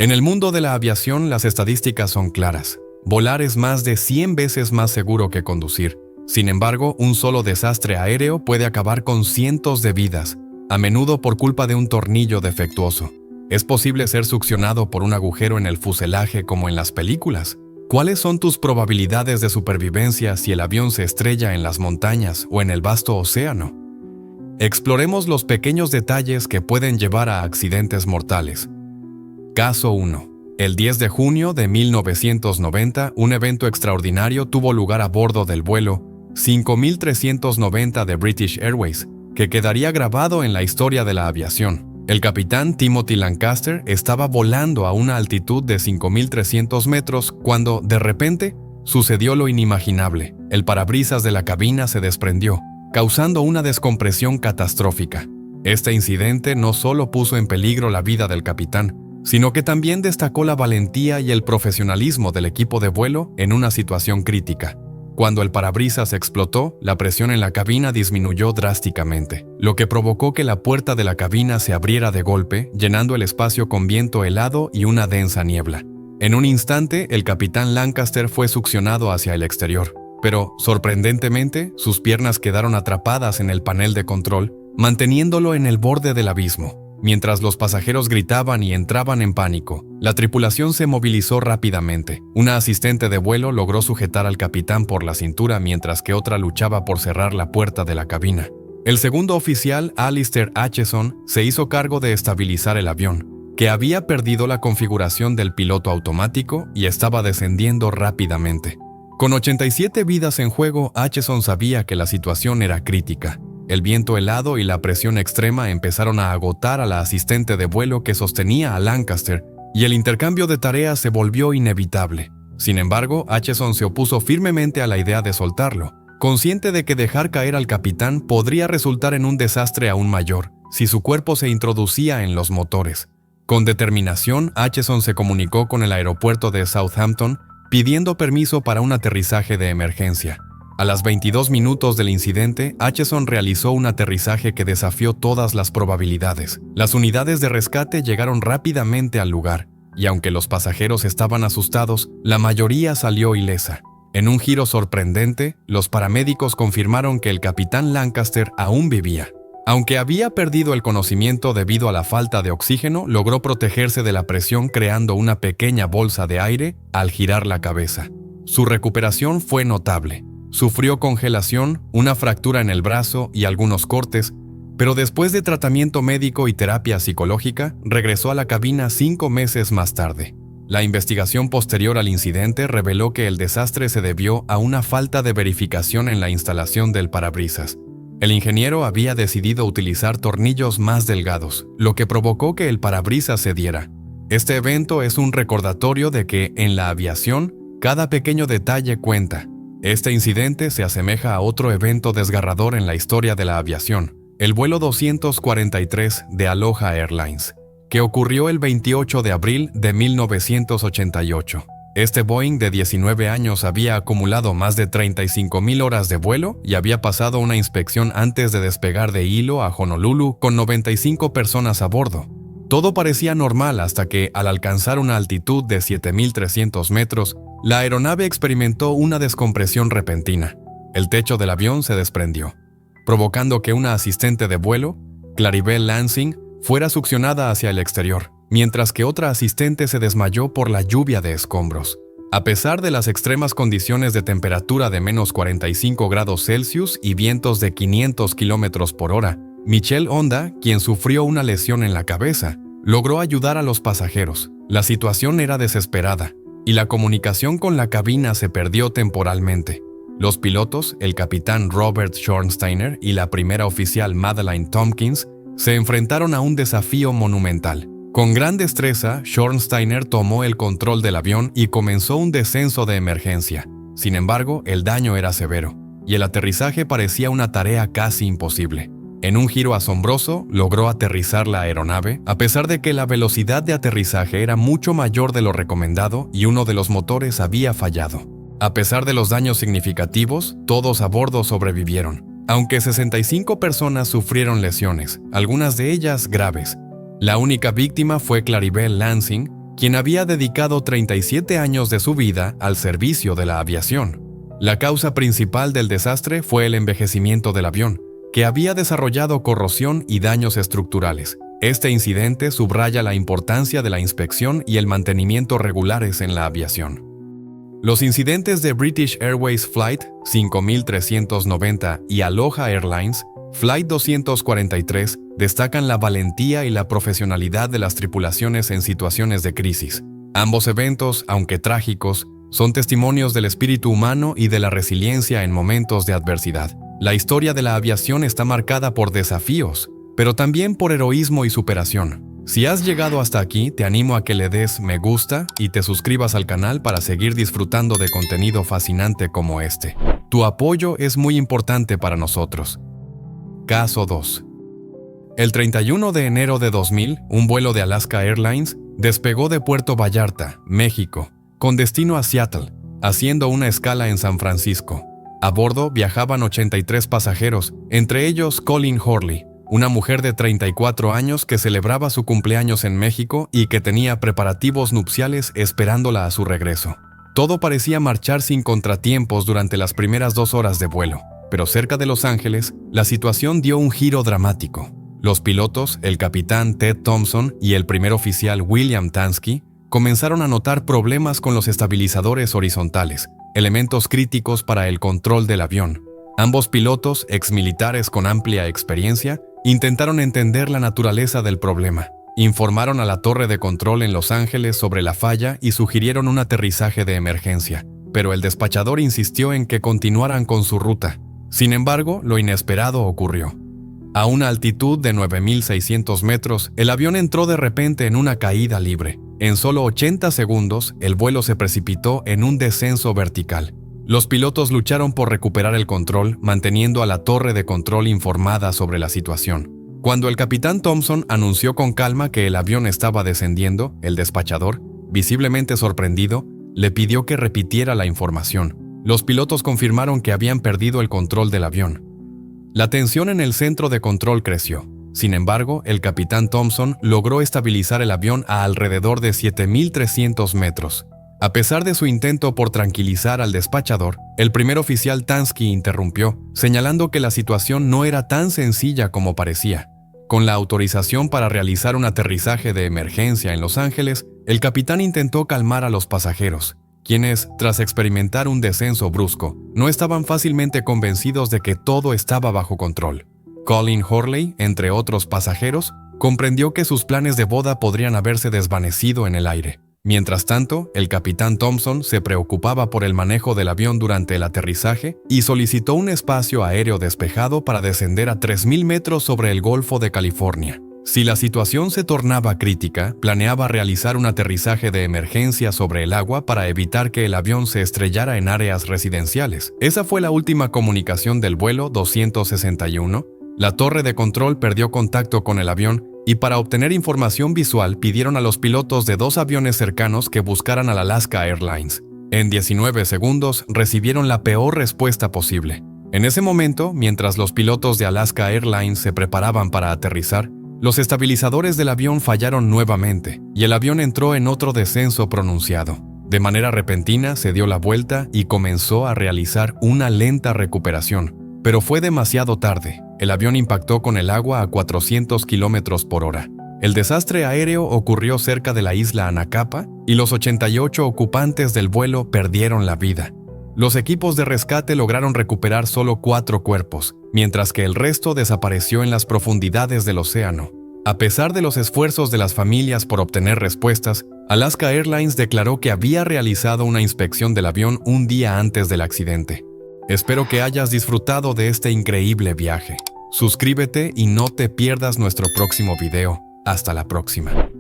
En el mundo de la aviación, las estadísticas son claras. Volar es más de 100 veces más seguro que conducir. Sin embargo, un solo desastre aéreo puede acabar con cientos de vidas, a menudo por culpa de un tornillo defectuoso. ¿Es posible ser succionado por un agujero en el fuselaje como en las películas? ¿Cuáles son tus probabilidades de supervivencia si el avión se estrella en las montañas o en el vasto océano? Exploremos los pequeños detalles que pueden llevar a accidentes mortales. Caso 1. El 10 de junio de 1990, un evento extraordinario tuvo lugar a bordo del vuelo 5390 de British Airways, que quedaría grabado en la historia de la aviación. El capitán Timothy Lancaster estaba volando a una altitud de 5300 metros cuando, de repente, sucedió lo inimaginable. El parabrisas de la cabina se desprendió, causando una descompresión catastrófica. Este incidente no solo puso en peligro la vida del capitán, sino que también destacó la valentía y el profesionalismo del equipo de vuelo en una situación crítica. Cuando el parabrisas explotó, la presión en la cabina disminuyó drásticamente, lo que provocó que la puerta de la cabina se abriera de golpe, llenando el espacio con viento helado y una densa niebla. En un instante, el capitán Lancaster fue succionado hacia el exterior, pero, sorprendentemente, sus piernas quedaron atrapadas en el panel de control, manteniéndolo en el borde del abismo. Mientras los pasajeros gritaban y entraban en pánico, la tripulación se movilizó rápidamente. Una asistente de vuelo logró sujetar al capitán por la cintura mientras que otra luchaba por cerrar la puerta de la cabina. El segundo oficial, Alistair Acheson, se hizo cargo de estabilizar el avión, que había perdido la configuración del piloto automático y estaba descendiendo rápidamente. Con 87 vidas en juego, Acheson sabía que la situación era crítica. El viento helado y la presión extrema empezaron a agotar a la asistente de vuelo que sostenía a Lancaster, y el intercambio de tareas se volvió inevitable. Sin embargo, Acheson se opuso firmemente a la idea de soltarlo, consciente de que dejar caer al capitán podría resultar en un desastre aún mayor, si su cuerpo se introducía en los motores. Con determinación, Acheson se comunicó con el aeropuerto de Southampton, pidiendo permiso para un aterrizaje de emergencia. A las 22 minutos del incidente, Acheson realizó un aterrizaje que desafió todas las probabilidades. Las unidades de rescate llegaron rápidamente al lugar, y aunque los pasajeros estaban asustados, la mayoría salió ilesa. En un giro sorprendente, los paramédicos confirmaron que el capitán Lancaster aún vivía. Aunque había perdido el conocimiento debido a la falta de oxígeno, logró protegerse de la presión creando una pequeña bolsa de aire al girar la cabeza. Su recuperación fue notable. Sufrió congelación, una fractura en el brazo y algunos cortes, pero después de tratamiento médico y terapia psicológica, regresó a la cabina 5 meses más tarde. La investigación posterior al incidente reveló que el desastre se debió a una falta de verificación en la instalación del parabrisas. El ingeniero había decidido utilizar tornillos más delgados, lo que provocó que el parabrisas cediera. Este evento es un recordatorio de que, en la aviación, cada pequeño detalle cuenta. Este incidente se asemeja a otro evento desgarrador en la historia de la aviación, el vuelo 243 de Aloha Airlines, que ocurrió el 28 de abril de 1988. Este Boeing de 19 años había acumulado más de 35,000 horas de vuelo y había pasado una inspección antes de despegar de Hilo a Honolulu con 95 personas a bordo. Todo parecía normal hasta que, al alcanzar una altitud de 7,300 metros, la aeronave experimentó una descompresión repentina. El techo del avión se desprendió, provocando que una asistente de vuelo, Claribel Lansing, fuera succionada hacia el exterior, mientras que otra asistente se desmayó por la lluvia de escombros. A pesar de las extremas condiciones de temperatura de menos 45 grados Celsius y vientos de 500 kilómetros por hora, Michelle Honda, quien sufrió una lesión en la cabeza, logró ayudar a los pasajeros. La situación era desesperada, y la comunicación con la cabina se perdió temporalmente. Los pilotos, el capitán Robert Schornsteiner y la primera oficial Madeleine Tompkins, se enfrentaron a un desafío monumental. Con gran destreza, Schornsteiner tomó el control del avión y comenzó un descenso de emergencia. Sin embargo, el daño era severo, y el aterrizaje parecía una tarea casi imposible. En un giro asombroso, logró aterrizar la aeronave, a pesar de que la velocidad de aterrizaje era mucho mayor de lo recomendado y uno de los motores había fallado. A pesar de los daños significativos, todos a bordo sobrevivieron, aunque 65 personas sufrieron lesiones, algunas de ellas graves. La única víctima fue Claribel Lansing, quien había dedicado 37 años de su vida al servicio de la aviación. La causa principal del desastre fue el envejecimiento del avión, que había desarrollado corrosión y daños estructurales. Este incidente subraya la importancia de la inspección y el mantenimiento regulares en la aviación. Los incidentes de British Airways Flight 5390 y Aloha Airlines Flight 243 destacan la valentía y la profesionalidad de las tripulaciones en situaciones de crisis. Ambos eventos, aunque trágicos, son testimonios del espíritu humano y de la resiliencia en momentos de adversidad. La historia de la aviación está marcada por desafíos, pero también por heroísmo y superación. Si has llegado hasta aquí, te animo a que le des me gusta y te suscribas al canal para seguir disfrutando de contenido fascinante como este. Tu apoyo es muy importante para nosotros. Caso 2. El 31 de enero de 2000, un vuelo de Alaska Airlines despegó de Puerto Vallarta, México, con destino a Seattle, haciendo una escala en San Francisco. A bordo viajaban 83 pasajeros, entre ellos Colleen Horley, una mujer de 34 años que celebraba su cumpleaños en México y que tenía preparativos nupciales esperándola a su regreso. Todo parecía marchar sin contratiempos durante las primeras 2 horas de vuelo, pero cerca de Los Ángeles, la situación dio un giro dramático. Los pilotos, el capitán Ted Thompson y el primer oficial William Tansky, comenzaron a notar problemas con los estabilizadores horizontales, elementos críticos para el control del avión. Ambos pilotos, exmilitares con amplia experiencia, intentaron entender la naturaleza del problema. Informaron a la torre de control en Los Ángeles sobre la falla y sugirieron un aterrizaje de emergencia, pero el despachador insistió en que continuaran con su ruta. Sin embargo, lo inesperado ocurrió. A una altitud de 9.600 metros, el avión entró de repente en una caída libre. En solo 80 segundos, el vuelo se precipitó en un descenso vertical. Los pilotos lucharon por recuperar el control, manteniendo a la torre de control informada sobre la situación. Cuando el capitán Thompson anunció con calma que el avión estaba descendiendo, el despachador, visiblemente sorprendido, le pidió que repitiera la información. Los pilotos confirmaron que habían perdido el control del avión. La tensión en el centro de control creció. Sin embargo, el capitán Thompson logró estabilizar el avión a alrededor de 7.300 metros. A pesar de su intento por tranquilizar al despachador, el primer oficial Tansky interrumpió, señalando que la situación no era tan sencilla como parecía. Con la autorización para realizar un aterrizaje de emergencia en Los Ángeles, el capitán intentó calmar a los pasajeros, quienes, tras experimentar un descenso brusco, no estaban fácilmente convencidos de que todo estaba bajo control. Colleen Horley, entre otros pasajeros, comprendió que sus planes de boda podrían haberse desvanecido en el aire. Mientras tanto, el capitán Thompson se preocupaba por el manejo del avión durante el aterrizaje y solicitó un espacio aéreo despejado para descender a 3.000 metros sobre el Golfo de California. Si la situación se tornaba crítica, planeaba realizar un aterrizaje de emergencia sobre el agua para evitar que el avión se estrellara en áreas residenciales. Esa fue la última comunicación del vuelo 261. La torre de control perdió contacto con el avión y para obtener información visual pidieron a los pilotos de 2 aviones cercanos que buscaran al Alaska Airlines. En 19 segundos recibieron la peor respuesta posible. En ese momento, mientras los pilotos de Alaska Airlines se preparaban para aterrizar, los estabilizadores del avión fallaron nuevamente y el avión entró en otro descenso pronunciado. De manera repentina se dio la vuelta y comenzó a realizar una lenta recuperación, pero fue demasiado tarde. El avión impactó con el agua a 400 km por hora. El desastre aéreo ocurrió cerca de la isla Anacapa y los 88 ocupantes del vuelo perdieron la vida. Los equipos de rescate lograron recuperar solo 4 cuerpos, mientras que el resto desapareció en las profundidades del océano. A pesar de los esfuerzos de las familias por obtener respuestas, Alaska Airlines declaró que había realizado una inspección del avión un día antes del accidente. Espero que hayas disfrutado de este increíble viaje. Suscríbete y no te pierdas nuestro próximo video. Hasta la próxima.